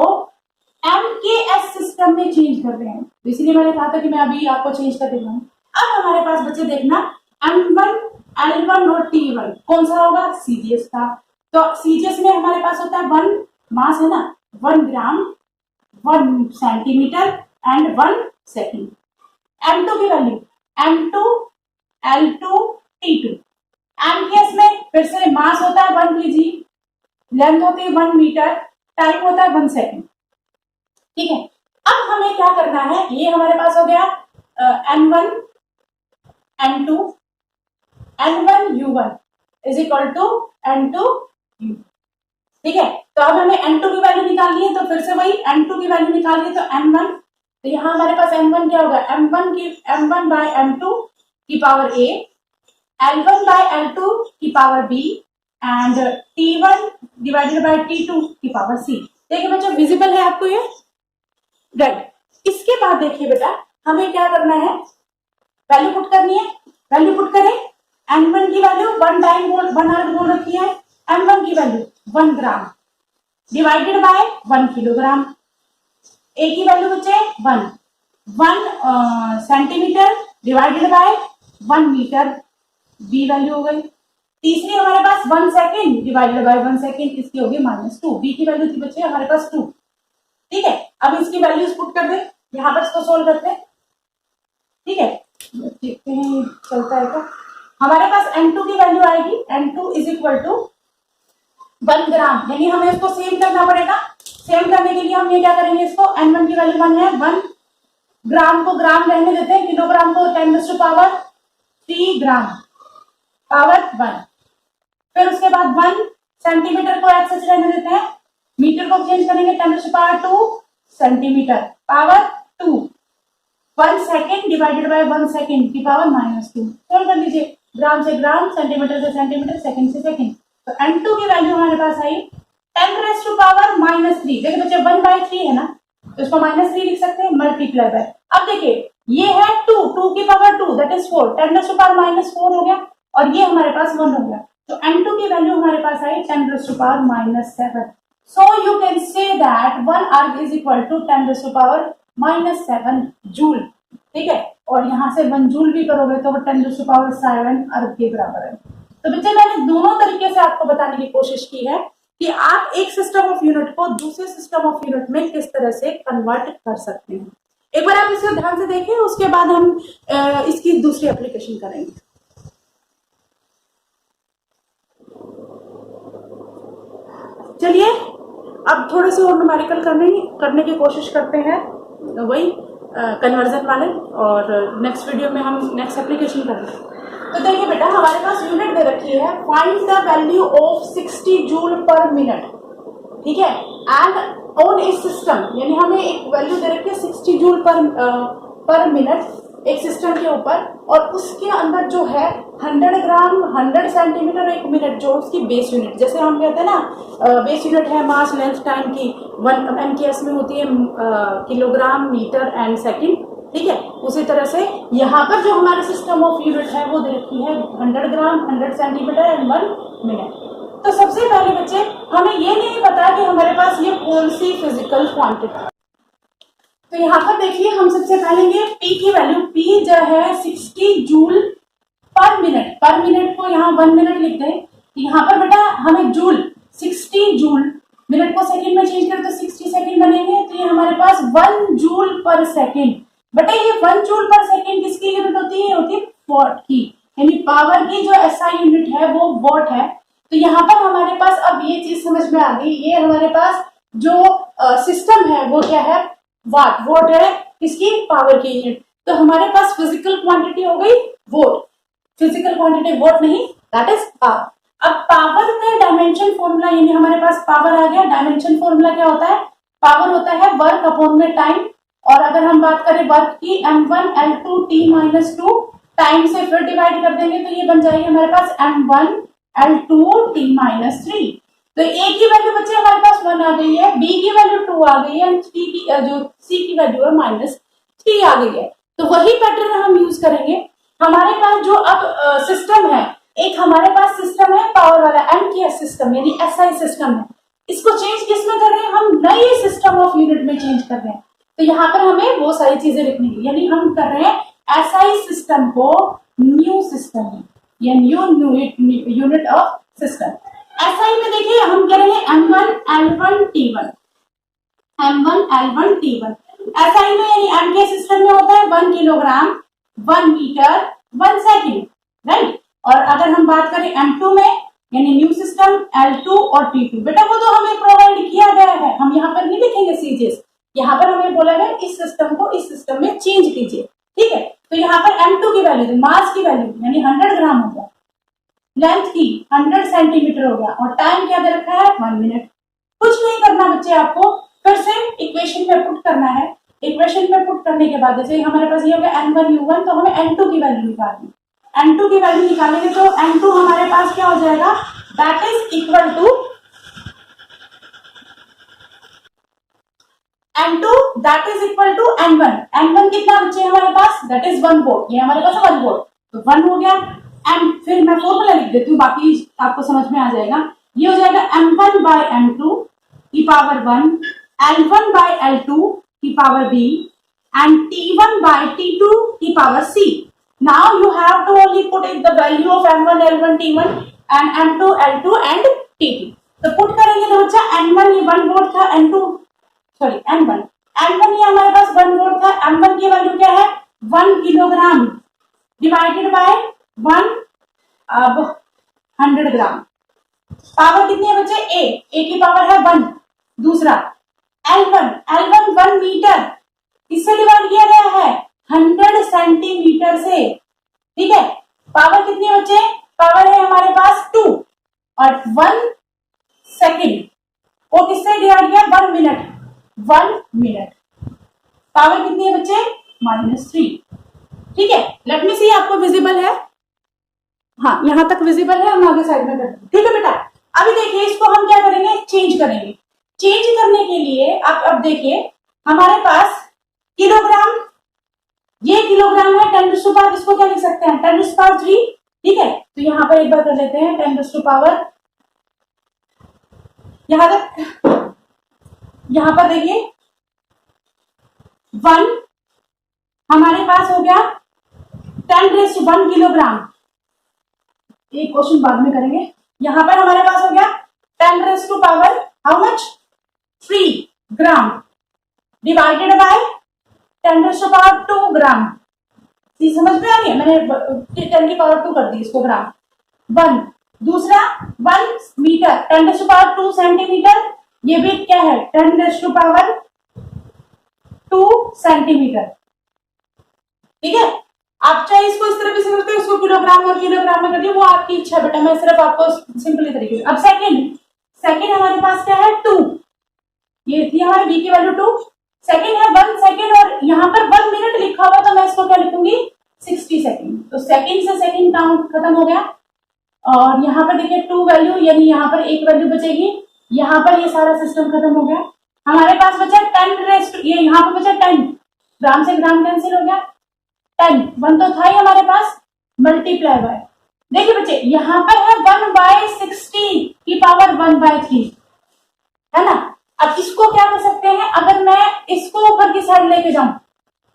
MKS सिस्टम में चेंज कर रहे हैं, तो इसलिए मैंने कहा था कि मैं अभी आपको चेंज कर देता हूँ। अब हमारे पास बच्चे देखना M1 L1 और T1 कौन सा होगा, CGS का। तो CGS में हमारे पास होता है 1 मास है ना, 1 ग्राम, 1 सेंटीमीटर एंड 1 सेकेंड। M2 की value M2 L2 T2। MKS में फिर से मास होता है 1 kg, लेंथ होती है 1 मीटर, टाइम होता है 1 सेकेंड। ठीक है। अब हमें क्या करना है, ये हमारे पास हो गया N1 N2 N1 U1 is equal to N2 U। ठीक है, तो अब हमें N2 की वैल्यू निकालनी है, तो फिर से वही N2 की वैल्यू निकालनी है, तो N1, तो यहाँ हमारे पास M1 क्या होगा, M1 बाय M2 की power A, L1 bye L2 की power B and T1 divided by T2 की पावर C। देखिए बच्चों, विजिबल है आपको ये, राइट। इसके बाद देखिए बेटा, हमें क्या करना है, वैल्यू पुट करनी है, वैल्यू पुट करें। N1 की वैल्यू 1 टाइम बोल रखी है, M1 की value 1 gram divided by 1 kilogram, A की वैल्यू बच्चे 1 centimetre divided by 1 metre, B value हो गई। तीसरी हमारे पास 1 सेकेंड डिवाइडेड बाय 1 सेकेंड, इसकी होगी -2, B की वैल्यू थी बच्चे हमारे पास 2। ठीक है, अब इसकी वैल्यूज पुट कर दे, यहां पर इसको सोल्व करते हैं। ठीक है, देखते हैं चलता है क्या। हमारे पास N2 की वैल्यू आएगी, N2 इज इक्वल टू 1 ग्राम, यानी हमें इसको सेम करना पड़ेगा। सेम करने के लिए हम ये क्या करेंगे, इसको N1 की वैल्यू 1 है, 1 ग्राम को ग्राम रहने देते हैं, किलोग्राम को 10⁻³ ग्राम पावर 1। फिर उसके बाद 1 सेंटीमीटर को ऐसे रहने देते हैं, मीटर को चेंज करेंगे 10⁻² centimetre power 2, 1 second divided by 1 second की पावर -2। सोल्व कर लीजिए, ग्राम से ग्राम, सेंटीमीटर से सेंटीमीटर, सेकेंड से सेकेंड। तो N2 की वैल्यू हमारे पास आई 10⁻³ देखिए बच्चे 1/3 है ना, तो इसको -3 लिख सकते हैं, मल्टीप्लाई बाय। अब देखिए ये है 2 की पावर 2 दैट इज 4, 10⁻⁻4 हो गया, और ये हमारे पास 1 हो गया, तो N2 की वैल्यू हमारे पास आई 10⁻⁻7। So you can say that 1 arg is equal to 10⁻⁻7 joule. ठीक है, और यहाँ से 1 जूल भी करोगे तो वो 10⁻7 अर्ग के बराबर है। तो बच्चे मैंने दोनों तरीके से आपको बताने की कोशिश की है कि आप एक सिस्टम ऑफ यूनिट को दूसरे सिस्टम ऑफ यूनिट में किस तरह से कन्वर्ट कर सकते हैं। एक बार आप इसे ध्यान से देखें, उसके बाद हम इसकी दूसरी एप्लीकेशन करेंगे। चलिए अब थोड़े से और न्यूमेरिकल करने की कोशिश करते हैं, वही कन्वर्जन वाले, और नेक्स्ट वीडियो में हम नेक्स्ट एप्लीकेशन करेंगे। तो देखिए बेटा, हमारे पास यूनिट दे रखी है, find the value of 60 joule पर मिनट। ठीक है, एंड ऑन ए सिस्टम, यानी हमें एक वैल्यू दे रखी है 60 जूल पर मिनट एक सिस्टम के ऊपर, और उसके अंदर जो है 100 ग्राम, 100 सेंटीमीटर, 1 मिनट जो उसकी बेस यूनिट, जैसे हम कहते हैं ना बेस यूनिट है मास लेंथ टाइम की, 1 MKS में होती है किलोग्राम, मीटर एंड सेकेंड। ठीक है, उसी तरह से यहाँ पर जो हमारे सिस्टम ऑफ यूनिट है वो दे रखी है 100 ग्राम, 100 सेंटीमीटर एंड 1 मिनट। तो सबसे पहले बच्चे, हमें ये नहीं पता कि हमारे पास ये कौन सी फिजिकल क्वांटिटी। तो यहाँ पर देखिए, हम सबसे पहले ये P की वैल्यू, P जो है 60 जूल पर मिनट को यहाँ 1 मिनट लिख दें। यहाँ पर बेटा हमें जूल, 60 जूल, मिनट को सेकंड में चेंज करें तो 60 सेकंड बनेंगे, तो ये हमारे पास 1 जूल पर सेकंड। बेटा ये 1 जूल पर सेकंड किसकी यूनिट होती है? होती है वॉट की, यानी पावर की जो SI यूनिट है वो वॉट है। तो यहाँ पर हमारे पास अब ये चीज समझ में आ गई, ये हमारे पास जो सिस्टम है वो क्या है? वाट, वोट है किसकी? पावर की यूनिट। तो हमारे पास फिजिकल क्वांटिटी हो गई वोट, फिजिकल क्वांटिटी वोट नहीं, दैट इज पावर। अब पावर में डायमेंशन फॉर्मूला, यानी हमारे पास पावर आ गया, डायमेंशन फॉर्मूला क्या होता है? पावर होता है वर्क अपॉन में टाइम, और अगर हम बात करें वर्क की m1 L2 T-2 टाइम से फिर डिवाइड कर देंगे तो ये बन जाएगी हमारे पास m1 L2 T-3। तो A की वैल्यू बच्चे हमारे पास 1 आ गई है, B की वैल्यू 2 आ गई है, T की जो C की वैल्यू है -3 आ गई है। तो वही पैटर्न हम यूज करेंगे। हमारे पास जो अब सिस्टम है, एक हमारे पास सिस्टम है पावर वाला MKS सिस्टम, यानी SI सिस्टम है। इसको चेंज किस में कर रहे हैं? हम नए सिस्टम ऑफ यूनिट में चेंज कर रहे हैं। तो यहाँ पर हमें वो सारी चीजें लिखनी है, यानी हम कर रहे हैं SI सिस्टम को न्यू सिस्टम, या new unit of system. SI में देखिए हम कह रहे हैं M1 L1 T1, M1 L1 T1। SI में यानी MK सिस्टम में होता है 1 किलोग्राम, 1 मीटर, 1 सेकेंड, राइट। और अगर हम बात करें M2 में, यानी न्यू सिस्टम L2 और T2, बेटा वो तो हमें प्रोवाइड किया गया है, हम यहाँ पर नहीं लिखेंगे सीजेस, यहाँ पर हमें बोला गया इस सिस्टम को इस सिस्टम में चेंज कीजिए। ठीक है, तो यहाँ पर M2 की वैल्यू, मास की वैल्यू यानी 100 ग्राम हो गया, लेंथ की 100 सेंटीमीटर हो गया और टाइम क्या दे रखा है 1 मिनट। कुछ नहीं करना बच्चे, आपको फिर से इक्वेशन में पुट करना है। इक्वेशन में पुट करने के बाद जैसे हमारे पास ये हो गया n1 u1, तो हमें n2 की वैल्यू निकालनी है। n2 की वैल्यू निकालेंगे तो n2 हमारे पास क्या हो जाएगा, that is equal to n2 that is equal to n1। n1 कितना बच्चे हमारे पास, दैट इज 1 वोल्ट, ये हमारे पास 1 वोल्ट, तो 1 हो गया। एम फिर मैं फॉर्मूला लिख देती हूँ, बाकी आपको समझ में आ जाएगा। ये हो जाएगा m1 बाय m2 की पावर 1, l1 बाय l2 की power b and t1 by t2 की power c। Now you have to only put in the value of m1, l1, t1 and m2, l2 and t2। तो पुट करेंगे तो बच्चा n1 ये 1 वोल्ट था, n2 सॉरी n1 ये हमारे पास 1 वोल्ट था, m1 की वैल्यू क्या है 1 किलोग्राम डिवाइडेड बाय 1 अब 100 ग्राम। पावर कितनी है बच्चे, a की पावर है 1। दूसरा l1 1 मीटर, इससे डिवाइड किया गया है 100 सेंटीमीटर से, ठीक है। पावर कितनी है बच्चे, पावर है हमारे पास 2 और 1 सेकेंड वो किससे डिवाइड किया 1 मिनट, 1 मिनट। पावर कितनी है बच्चे -3, ठीक है। लेट मी सी आपको विजिबल है, हाँ यहां तक विजिबल है, हम आगे साइड में करते हैं, ठीक है बेटा। अभी देखिए इसको हम क्या करेंगे, चेंज करेंगे। चेंज करने के लिए आप अब देखिए हमारे पास किलोग्राम, ये किलोग्राम है 10⁻, इसको क्या लिख सकते हैं 10⁻3, ठीक है। तो यहां पर एक बार कर लेते हैं 10⁻, यहां तक, यहां पर देखिए 1 हमारे पास हो गया 10⁻1 किलोग्राम। एक क्वेश्चन बाद में करेंगे। यहां पर हमारे पास हो गया 10⁻, how much 3 gram divided bye 10⁻2 ग्राम। समझ में आ रही है, मैंने 10⁻2 कर दी इसको ग्राम 1। दूसरा 1 मीटर 10⁻2 सेंटीमीटर, ये भी क्या है 10⁻2 सेंटीमीटर, ठीक है। आप चाहे इसको इस तरह भी समझते हो, इसको किलोग्राम और किलोग्राम में कर दिया, वो आपकी इच्छा है बेटा, मैं सिर्फ आपको सिंपली तरीके से। अब सेकंड हमारे पास क्या है 2, ये थी हमारी b की वैल्यू 2, सेकंड है 1 सेकंड और यहाँ पर 1 मिनट लिखा हुआ, तो मैं इसको क्या लिखूंगी 60 सेकंड। तो सेकंड से सेकंड काउंट खत्म हो गया और यहाँ पर देखिए 2 वैल्यू, यानी यहाँ पर एक वैल्यू बचेगी, यहाँ पर ये सारा सिस्टम खत्म हो गया। हमारे पास बचा 10, ये यहाँ पर बचा 10, ग्राम से ग्राम कैंसिल हो गया, 10 1 तो था ही हमारे पास, मल्टीप्लाई बाय, देखिए बच्चे यहाँ पर है 1/60 की पावर 1/3, है ना। अब इसको क्या कर सकते हैं, अगर मैं इसको ऊपर की साइड लेके जाऊं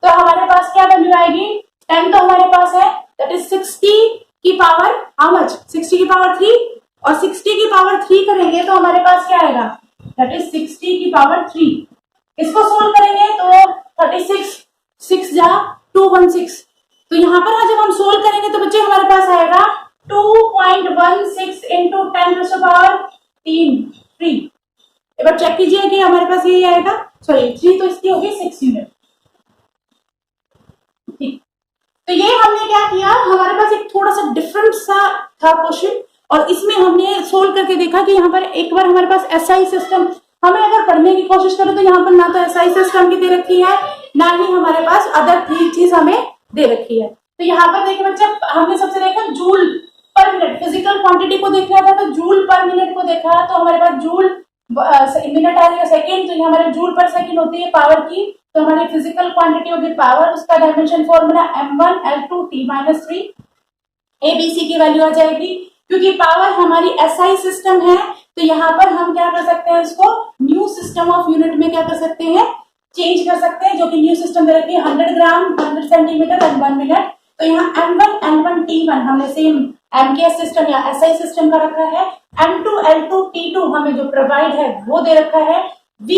तो हमारे पास क्या वैल्यू आएगी, 10 तो हमारे पास है, दैट इज 60 की पावर हाउ मच 60 की पावर 3, और 60 की पावर 3 करेंगे तो हमारे पास क्या आएगा, दैट इज 60 की पावर 3। इसको सोल्व करेंगे तो 36 6 जा 216, तो यहाँ पर जब हम सोल्व करेंगे तो बच्चे हमारे पास आएगा 2.16 इंटू 10⁻3। एक बार चेक कीजिए कि हमारे पास यही आएगा, सॉरी 3 तो इसकी होगी 6 यूनिट, ठीक। तो ये हमने क्या किया, हमारे पास एक थोड़ा सा डिफरेंट सा था क्वेश्चन, और इसमें हमने सोल्व करके देखा कि यहाँ पर एक बार हमारे पास एसआई सिस्टम, हमें अगर पढ़ने की कोशिश करें तो यहाँ पर ना तो एसआई सिस्टम की दे रखी है, ना ही हमारे पास अदर चीज हमें दे रखी है। तो यहाँ पर देखिए बच्चे, हमने सबसे देखा जूल पर मिनट, फिजिकल क्वांटिटी को देख रहा था तो जूल पर मिनट को देखा, तो हमारे पास जूल मिनट आ जाएगा सेकेंड, तो हमारे जूल पर सेकेंड होती है पावर की, तो हमारी फिजिकल क्वांटिटी होगी पावर, उसका dimension formula m1 l2 t-3, abc की वैल्यू आ जाएगी। क्योंकि पावर हमारी एसआई सिस्टम है तो यहाँ पर हम क्या कर सकते हैं, इसको न्यू सिस्टम ऑफ यूनिट में क्या कर सकते हैं, चेंज कर सकते हैं, जो कि न्यू सिस्टम दे रखी है 100 ग्राम 100 सेंटीमीटर एंड 1 मिनट। तो यहाँ m1 l1 t1 हमने सेम MKS सिस्टम या SI सिस्टम का रखा है, m2 l2 t2 हमें जो प्रोवाइड है वो दे रखा है। we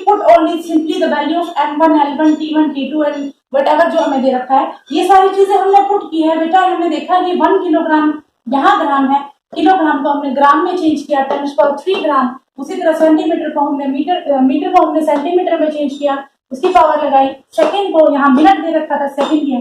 put only simply the value of m1 l1 t1 t2 and whatever जो हमें दे रखा है, ये सारी चीजें हमने पुट की है बेटा। हमने देखा कि 1 किलोग्राम यहाँ ग्राम है, किलोग्राम को हमने ग्राम में चेंज किया 10⁻3 ग्राम, उसी तरह सेंटीमीटर को हमने मीटर को हमने सेंटीमीटर में चेंज किया, उसकी पावर लगाई, सेकंड को यहाँ मिनट दे रखा था सेकंड है,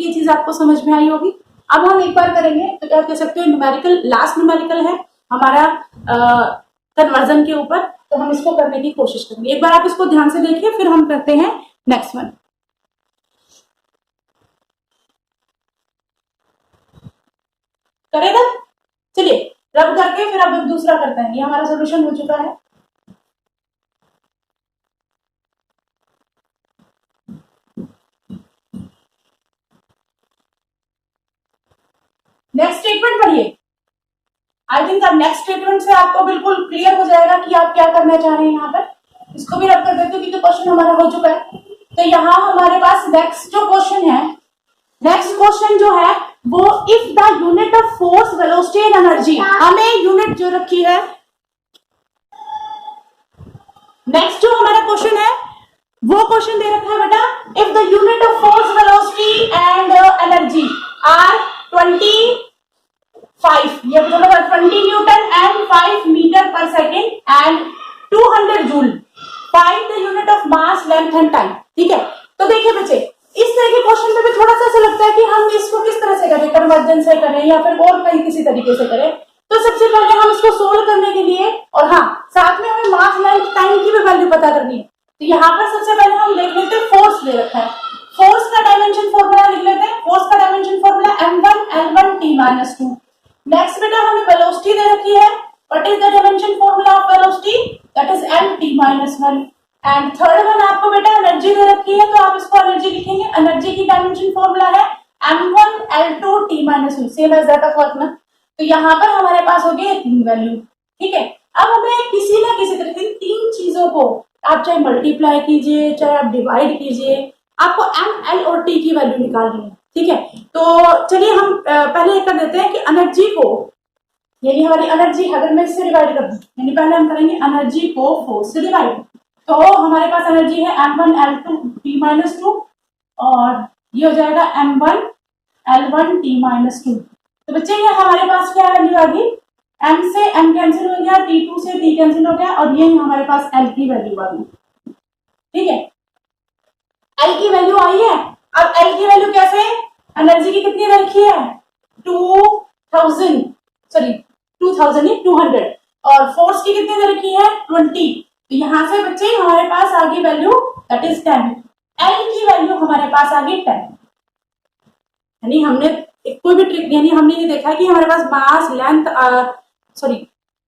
ये चीज आपको समझ में आई होगी। अब हम एक बार करेंगे तो क्या कह सकते हो, न्यूमेरिकल, लास्ट न्यूमेरिकल है हमारा कन्वर्जन के ऊपर, तो हम इसको करने की कोशिश करेंगे। एक बार आप इसको ध्यान से देखिए, फिर हम करते हैं नेक्स्ट वन। करेगा, चलिए रब करके फिर अब दूसरा करते हैं। ये हमारा सोल्यूशन हो चुका है। नेक्स्ट स्टेटमेंट पढ़िए। आई थिंक अब नेक्स्ट स्टेटमेंट से आपको बिल्कुल क्लियर हो जाएगा कि आप क्या करना चाह रहे हैं। यहाँ पर इसको भी रब कर देते हो क्योंकि क्वेश्चन हमारा हो चुका है। तो यहाँ हमारे पास नेक्स्ट जो क्वेश्चन है, नेक्स्ट क्वेश्चन जो है वो, if the unit of force, velocity and energy, हमें यूनिट जो रखी है, नेक्स्ट जो हमारा क्वेश्चन है वो क्वेश्चन दे रखा है बेटा, if the unit of force, velocity and energy are 25, ये दोनों 20 न्यूटन एंड 5 मीटर पर second and 200 joule, find the unit of mass, length and time. ठीक है, तो देखिए बच्चे, इस तरह के क्वेश्चन में भी थोड़ा सा ऐसा लगता है कि हम इसको किस तरह से करें, कन्वर्जन से करें या फिर और कहीं किसी तरीके से करें। तो सबसे पहले हम इसको सोल्व करने के लिए, और हाँ साथ में हमें मास, लेंथ, टाइम की भी वैल्यू पता करनी है। तो यहाँ पर सबसे पहले हम देख लेते हैं फोर्स दे रखा है, फोर्स का डायमेंशन फॉर्मूला लिख लेते हैं। फोर्स का dimension formula m1 L1 T-2। Next बेटा हमें वेलोसिटी दे रखी है, what is the dimension formula of velocity, that is m T-1। And third one आपको बेटा एनर्जी दे रखी है, तो आप इसको एनर्जी लिखेंगे। एनर्जी की डायमेंशन फॉर्मूला है m1 L2 T-2, same as that of work ना। तो यहाँ पर हमारे पास हो गए 3 वैल्यू। ठीक है, अब हमें किसी ना किसी तरह की 3 चीजों को, आप चाहे मल्टीप्लाई कीजिए चाहे आप डिवाइड कीजिए, आपको m, l और t की वैल्यू निकालनी है। ठीक है, तो चलिए हम पहले कर देते हैं कि एनर्जी को, यानी हमारी एनर्जी अगर मैं इससे डिवाइड कर दूं, यानी पहले हम करेंगे एनर्जी को फोर्स से डिवाइड, तो हमारे पास एनर्जी है m1 L2 T-2 और ये हो जाएगा m1 L1 T-2। तो बच्चे ये हमारे पास क्या वैल्यू आ गई, m से m कैंसिल हो गया, T2 से T कैंसिल हो गया, और ये हमारे पास l की वैल्यू आ गई। ठीक है, l की वैल्यू आई है। अब l की वैल्यू कैसे, एनर्जी की कितनी रखी है 2000, सॉरी 2000 नहीं 200, और फोर्स की कितनी दे रखी है 20। तो यहां से बच्चे हमारे पास आ गई वैल्यू दैट इज 10। l की वैल्यू हमारे पास आ गई 10। यानी हमने कोई भी ट्रिक, यानी हमने ये देखा कि हमारे पास मास, लेंथ, सॉरी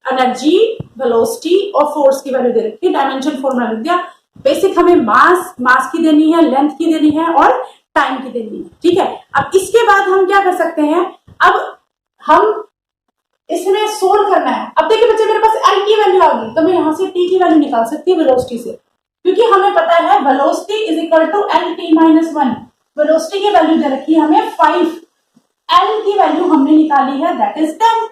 एनर्जी, वेलोसिटी और फोर्स की वैल्यू दे रखी है, डायमेंशन फॉर्मूला लिख दिया। बेसिक हमें मास की देनी है, लेंथ की देनी है और टाइम की देनी है। ठीक है, अब इसके बाद हम क्या कर सकते हैं, अब हम इसमें सोल्व करना है। अब देखिए बच्चे मेरे पास l की वैल्यू आ गई, तो मैं यहां से t की वैल्यू निकाल सकती हूँ वेलोसिटी से, क्योंकि हमें पता है velocity is equal to L-T-1। Velocity की वैल्यू दे रखी है हमें 5, l की वैल्यू हमने निकाली है दैट इज 10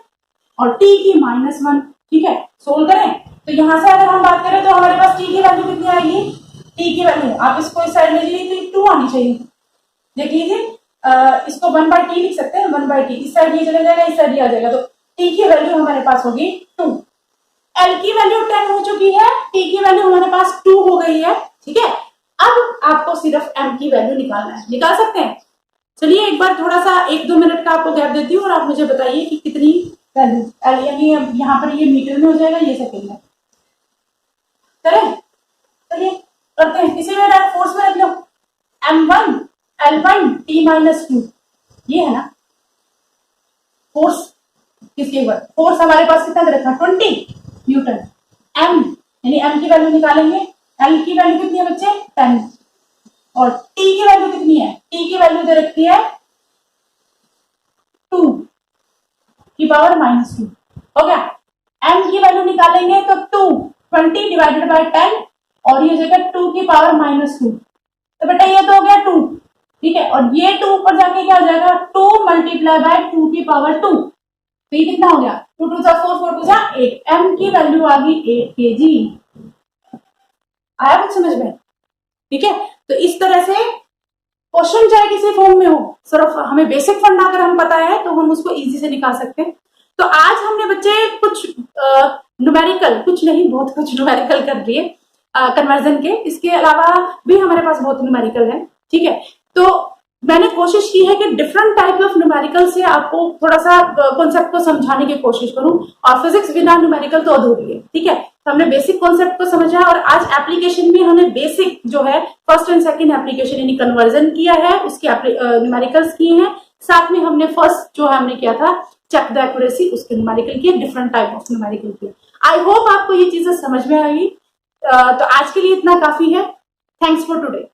और t की -1। ठीक है, सोल्व करें तो यहां से अगर हम बात करें तो हमारे पास t की वैल्यू कितनी आएगी, t की वैल्यू आप इसको इस साइड ले लीजिए तो 2 आनी चाहिए। देख लीजिए, इसको 1/t लिख सकते हैं, 1/t, इस साइड ये चला जाएगा, इस साइड ये आ जाएगा, तो t की वैल्यू हमारे पास होगी 2। l की वैल्यू 10 हो चुकी है, t की वैल्यू हमारे पास 2 हो गई है। ठीक है, अब आपको सिर्फ m की वैल्यू निकालना है, निकाल सकते हैं। चलिए एक बार थोड़ा सा 1-2 मिनट का आपको गैप देती हूँ और आप मुझे बताइए कि कितनी वैल्यू, यानी यहाँ पर ये मीटर में हो जाएगा, ये सेकेंड में करें। चलिए करते हैं, इसी में फोर्स में रख लो m1 L1 T-2, ये है ना फोर्स, किसके ऊपर फोर्स हमारे पास कितना दे रखा 20 न्यूटन। m यानी m की वैल्यू निकालेंगे, l की वैल्यू कितनी है बच्चे 10, और t की वैल्यू कितनी है, t की वैल्यू दे रखी है 2 की पावर -2। हो गया, m की वैल्यू निकालेंगे तो 20 डिवाइडेड बाय 10 और ये हो जाएगा 2 की पावर -2। तो बेटा ये तो हो गया 2। ठीक है, और ये 2 ऊपर जाके क्या हो जाएगा 2 मल्टीप्लाई बाय 2 की पावर 2, तो ये कितना हो गया 2 2 4 4 4 2 8। m की वैल्यू आ गई 8 kg। आया कुछ समझ में? ठीक है, तो इस तरह से क्वेश्चन क्वेश्चन चाहे किसी फॉर्म में हो, सिर्फ हमें बेसिक फंडा अगर हम पता है तो हम उसको इजी से निकाल सकते हैं। तो आज हमने बच्चे कुछ न्यूमेरिकल, कुछ नहीं बहुत कुछ न्यूमेरिकल कर लिए कन्वर्जन के। इसके अलावा भी हमारे पास बहुत न्यूमेरिकल है, ठीक है। तो मैंने कोशिश की है कि डिफरेंट टाइप ऑफ न्यूमेरिकल से आपको थोड़ा सा कॉन्सेप्ट को समझाने की कोशिश करूं, और फिजिक्स बिना न्यूमेरिकल तो अधूरी है, ठीक है। तो हमने बेसिक कॉन्सेप्ट को समझा, और आज एप्लीकेशन में हमने बेसिक जो है फर्स्ट एंड सेकंड एप्लीकेशन यानी कन्वर्जन किया है, उसके न्यूमेरिकल्स किए हैं। साथ में हमने फर्स्ट जो है हमने किया था चेक द एक्यूरेसी, उसके न्यूमेरिकल किए, डिफरेंट टाइप ऑफ न्यूमेरिकल किए। आई होप आपको ये चीजें समझ में आएगी। तो आज के लिए इतना काफी है। Thanks for today.